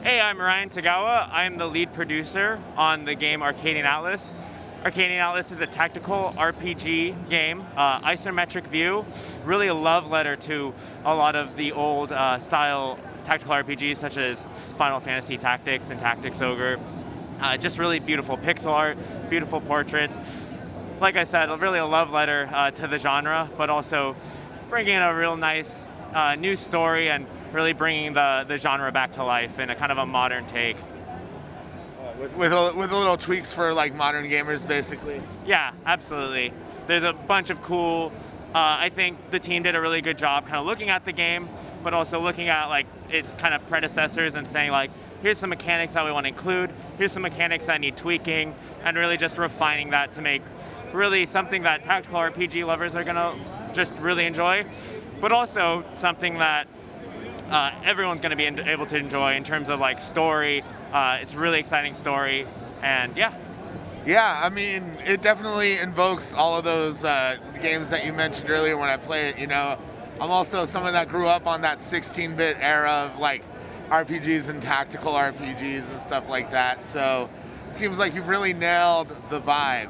Hey, I'm Ryan Tagawa. I'm the lead producer on the game Arcadian Atlas. Arcadian Atlas is a tactical RPG game, isometric view, really a love letter to a lot of the old style tactical RPGs such as Final Fantasy Tactics and Tactics Ogre. Just really beautiful pixel art, beautiful portraits. Like I said, really a love letter to the genre, but also bringing in a real nice new story and really bringing the genre back to life in a kind of a modern take. With a little tweaks for like modern gamers, basically. Yeah, absolutely. There's a bunch of cool. I think the team did a really good job, kind of looking at the game, but also looking at like its kind of predecessors and saying like, here's some mechanics that we want to include. Here's some mechanics that need tweaking, and really just refining that to make really something that tactical RPG lovers are gonna just really enjoy, but also something that everyone's going to be able to enjoy in terms of like story. It's a really exciting story, and yeah. Yeah, I mean, it definitely invokes all of those games that you mentioned earlier when I play it. You know, I'm also someone that grew up on that 16-bit era of like RPGs and tactical RPGs and stuff like that. So it seems like you've really nailed the vibe.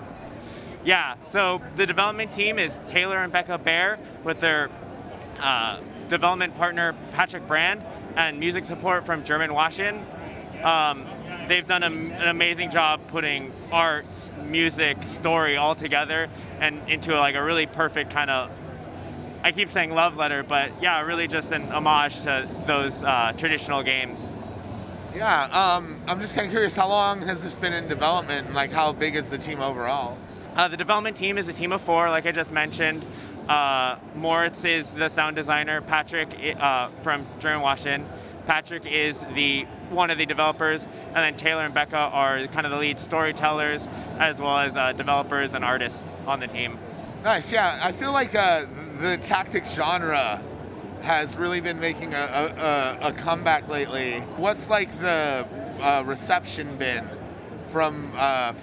Yeah, so the development team is Taylor and Becca Bear with their development partner Patrick Brand and music support from German Washington. They've done an amazing job putting art, music, story all together and into like a really perfect kind of, I keep saying love letter, but yeah, really just an homage to those traditional games. Yeah, I'm just kind of curious, how long has this been in development and like how big is the team overall? The development team is a team of 4, like I just mentioned. Moritz is the sound designer. Patrick from German Washington. Patrick is one of the developers, and then Taylor and Becca are kind of the lead storytellers, as well as developers and artists on the team. Nice, yeah. I feel like the tactics genre has really been making a comeback lately. What's like the reception been from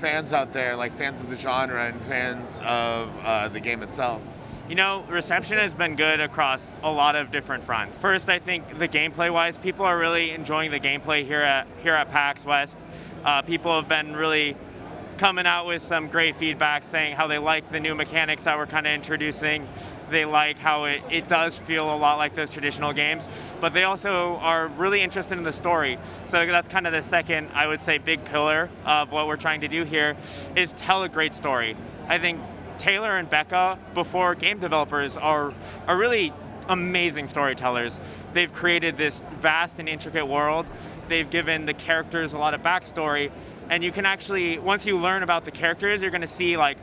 fans out there, like fans of the genre and fans of the game itself? You know, reception has been good across a lot of different fronts. First, I think the gameplay-wise, people are really enjoying the gameplay here at PAX West. People have been really coming out with some great feedback, saying how they like the new mechanics that we're kind of introducing. They like how it does feel a lot like those traditional games, but they also are really interested in the story. So that's kind of the second, I would say, big pillar of what we're trying to do here, is tell a great story. I think Taylor and Becca, before game developers, are really amazing storytellers. They've created this vast and intricate world. They've given the characters a lot of backstory, and you can actually, once you learn about the characters, you're going to see like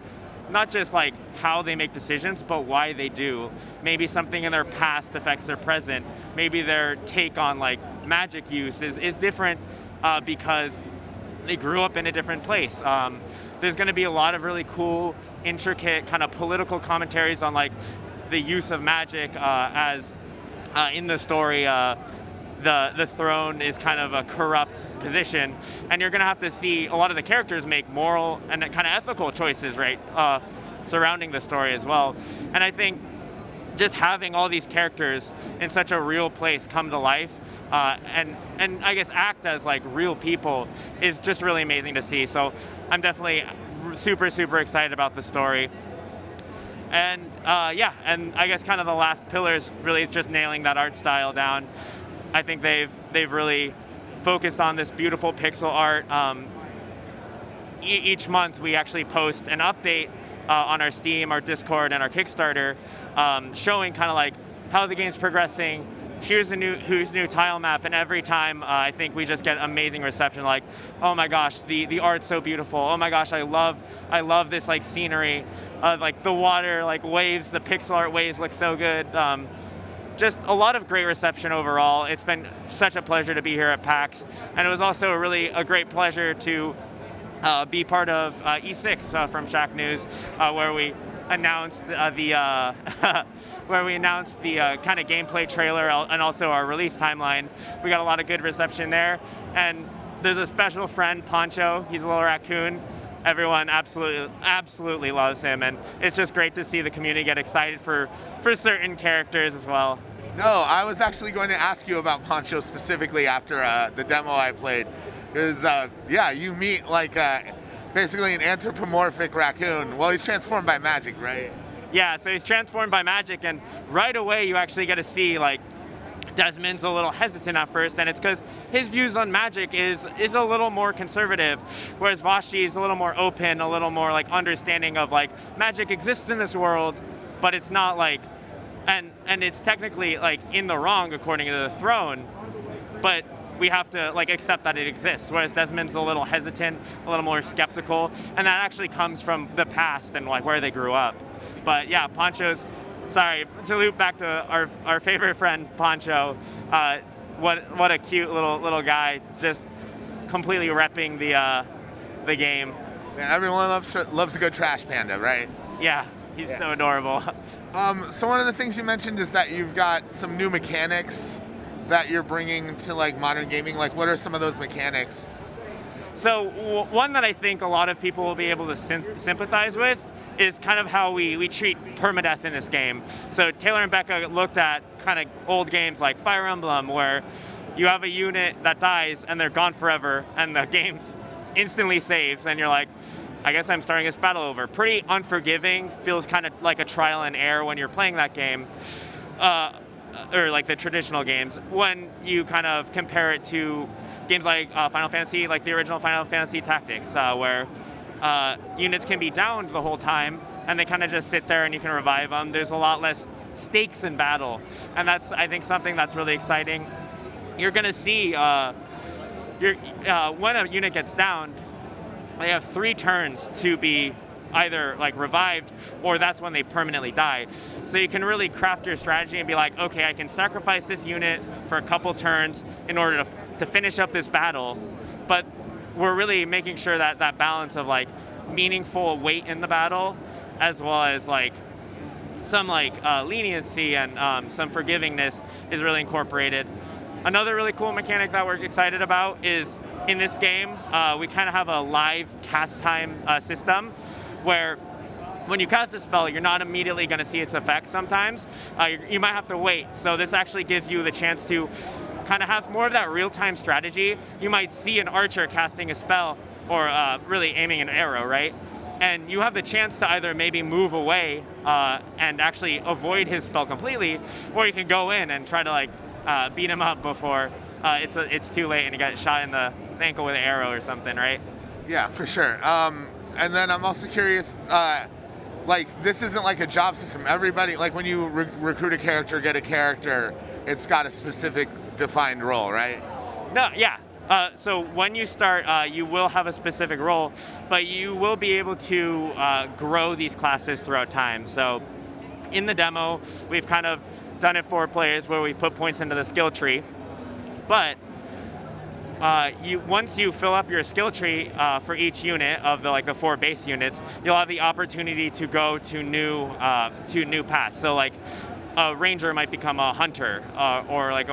not just like how they make decisions, but why they do. Maybe something in their past affects their present. Maybe their take on like magic use is different because they grew up in a different place. There's going to be a lot of really cool, intricate kind of political commentaries on like the use of magic as in the story the throne is kind of a corrupt position, and you're going to have to see a lot of the characters make moral and kind of ethical choices, right, surrounding the story as well. And I think just having all these characters in such a real place come to life and I guess act as like real people is just really amazing to see. So I'm definitely super excited about the story. And yeah, and I guess kind of the last pillar is really just nailing that art style down. I think they've really focused on this beautiful pixel art. Each month we actually post an update on our Steam, our Discord, and our Kickstarter, showing kind of like how the game's progressing. Here's who's new tile map, and every time I think we just get amazing reception. Like, oh my gosh, the art's so beautiful. Oh my gosh, I love this like scenery, like the water, like waves, the pixel art waves look so good. Just a lot of great reception overall. It's been such a pleasure to be here at PAX, and it was also really a great pleasure to be part of E6 from Shacknews, where we announced the kind of gameplay trailer and also our release timeline. We got a lot of good reception there, and there's a special friend, Poncho. He's a little raccoon. Everyone absolutely loves him, and it's just great to see the community get excited for certain characters as well. No, I was actually going to ask you about Poncho specifically after the demo I played. Because, yeah, you meet like basically an anthropomorphic raccoon. Well, he's transformed by magic, right? Yeah, so he's transformed by magic, and right away you actually get to see like Desmond's a little hesitant at first, and it's because his views on magic is a little more conservative, whereas Vashti is a little more open, a little more like understanding of like magic exists in this world, but it's not like, and it's technically like in the wrong according to the throne, but we have to like accept that it exists, whereas Desmond's a little hesitant, a little more skeptical, and that actually comes from the past and like where they grew up. But yeah, Poncho's, sorry, to loop back to our favorite friend, Poncho, what a cute little guy, just completely repping the game. Man, everyone loves a good trash panda, right? Yeah, he's so adorable. So one of the things you mentioned is that you've got some new mechanics that you're bringing to like modern gaming. Like, what are some of those mechanics? So one that I think a lot of people will be able to sympathize with is kind of how we treat permadeath in this game. So Taylor and Becca looked at kind of old games like Fire Emblem, where you have a unit that dies and they're gone forever, and the game instantly saves, and you're like, I guess I'm starting this battle over. Pretty unforgiving, feels kind of like a trial and error when you're playing that game, or like the traditional games. When you kind of compare it to games like Final Fantasy, like the original Final Fantasy Tactics, where units can be downed the whole time, and they kind of just sit there and you can revive them. There's a lot less stakes in battle, and that's, I think, something that's really exciting. You're going to see when a unit gets downed, they have 3 turns to be either like revived, or that's when they permanently die. So you can really craft your strategy and be like, okay, I can sacrifice this unit for a couple turns in order to finish up this battle, but we're really making sure that that balance of like meaningful weight in the battle, as well as like some like leniency and some forgivingness is really incorporated. Another really cool mechanic that we're excited about is in this game, we kind of have a live cast time system where when you cast a spell, you're not immediately going to see its effects sometimes. You might have to wait. So this actually gives you the chance to kind of have more of that real-time strategy. You might see an archer casting a spell or really aiming an arrow, right? And you have the chance to either maybe move away and actually avoid his spell completely, or you can go in and try to like beat him up before it's too late and you got shot in the ankle with an arrow or something, right? Yeah, for sure. And then I'm also curious, like this isn't like a job system. Everybody, like when you recruit a character, get a character, it's got a specific defined role, right? No, yeah. So when you start, you will have a specific role, but you will be able to grow these classes throughout time. So in the demo, we've kind of done it for players where we put points into the skill tree, but once you fill up your skill tree for each unit of the 4 base units, you'll have the opportunity to go to new paths. So like a ranger might become a hunter, or like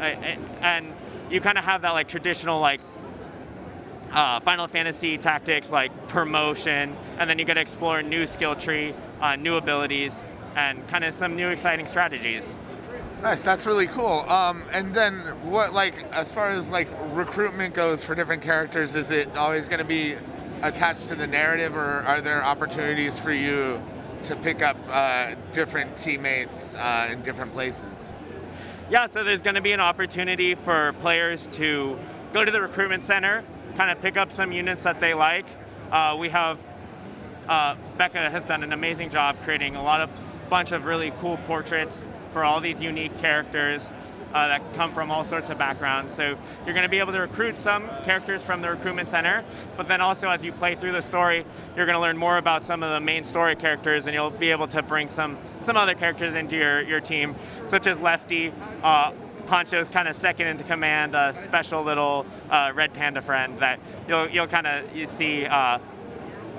and you kind of have that like traditional like Final Fantasy Tactics like promotion, and then you get to explore a new skill tree, new abilities, and kind of some new exciting strategies. Nice, that's really cool. And then what, like, as far as like recruitment goes for different characters, is it always going to be attached to the narrative, or are there opportunities for you to pick up different teammates in different places? Yeah, so there's going to be an opportunity for players to go to the recruitment center, kind of pick up some units that they like. We have Becca has done an amazing job creating a bunch of really cool portraits for all these unique characters that come from all sorts of backgrounds. So you're going to be able to recruit some characters from the recruitment center, but then also as you play through the story, you're going to learn more about some of the main story characters, and you'll be able to bring some other characters into your team, such as Lefty. Poncho's kind of second in command, a special little red panda friend that you'll kind of see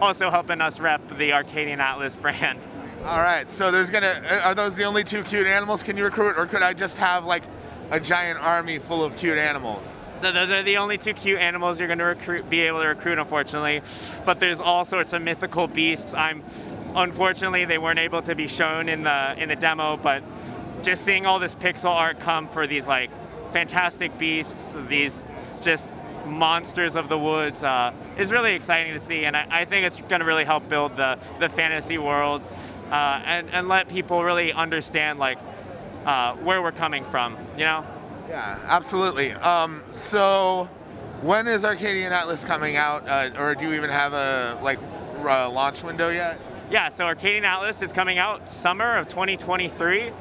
also helping us rep the Arcadian Atlas brand. All right, so are those the only 2 cute animals can you recruit, or could I just have like a giant army full of cute animals? So those are the only 2 cute animals you're going to be able to recruit, unfortunately. But there's all sorts of mythical beasts. Unfortunately, they weren't able to be shown in the demo, but just seeing all this pixel art come for these like fantastic beasts, these just monsters of the woods, is really exciting to see, and I think it's going to really help build the fantasy world, and let people really understand like where we're coming from, you know? Yeah, absolutely. So when is Arcadian Atlas coming out, or do you even have a launch window yet? Yeah, so Arcadian Atlas is coming out summer of 2023.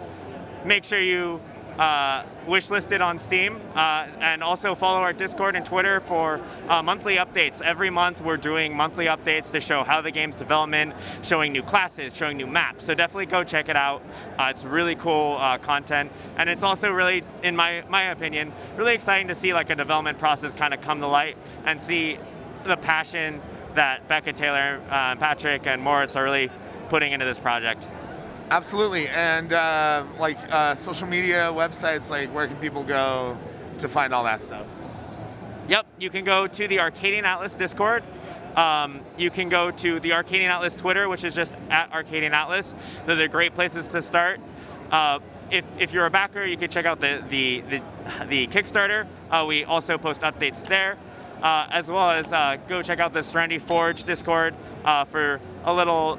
Make sure you wishlist it on Steam, and also follow our Discord and Twitter for monthly updates. Every month we're doing monthly updates to show how the game's development, showing new classes, showing new maps. So definitely go check it out. It's really cool content, and it's also really, in my opinion, really exciting to see like a development process kind of come to light and see the passion that Becca, Taylor, Patrick, and Moritz are really putting into this project. Absolutely, and social media, websites, like where can people go to find all that stuff? Yep, you can go to the Arcadian Atlas Discord. You can go to the Arcadian Atlas Twitter, which is just @Arcadian Atlas. Those are great places to start. If you're a backer, you can check out the Kickstarter. We also post updates there, as well as go check out the Serenity Forge Discord for a little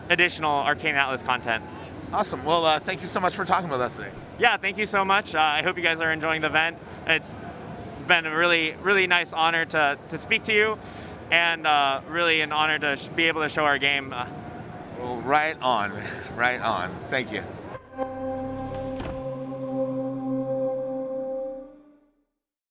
additional Arcadian Atlas content. Awesome. Well, thank you so much for talking with us today. Yeah, thank you so much. I hope you guys are enjoying the event. It's been a really, really nice honor to speak to you, and really an honor to be able to show our game. Well, right on. Right on. Thank you.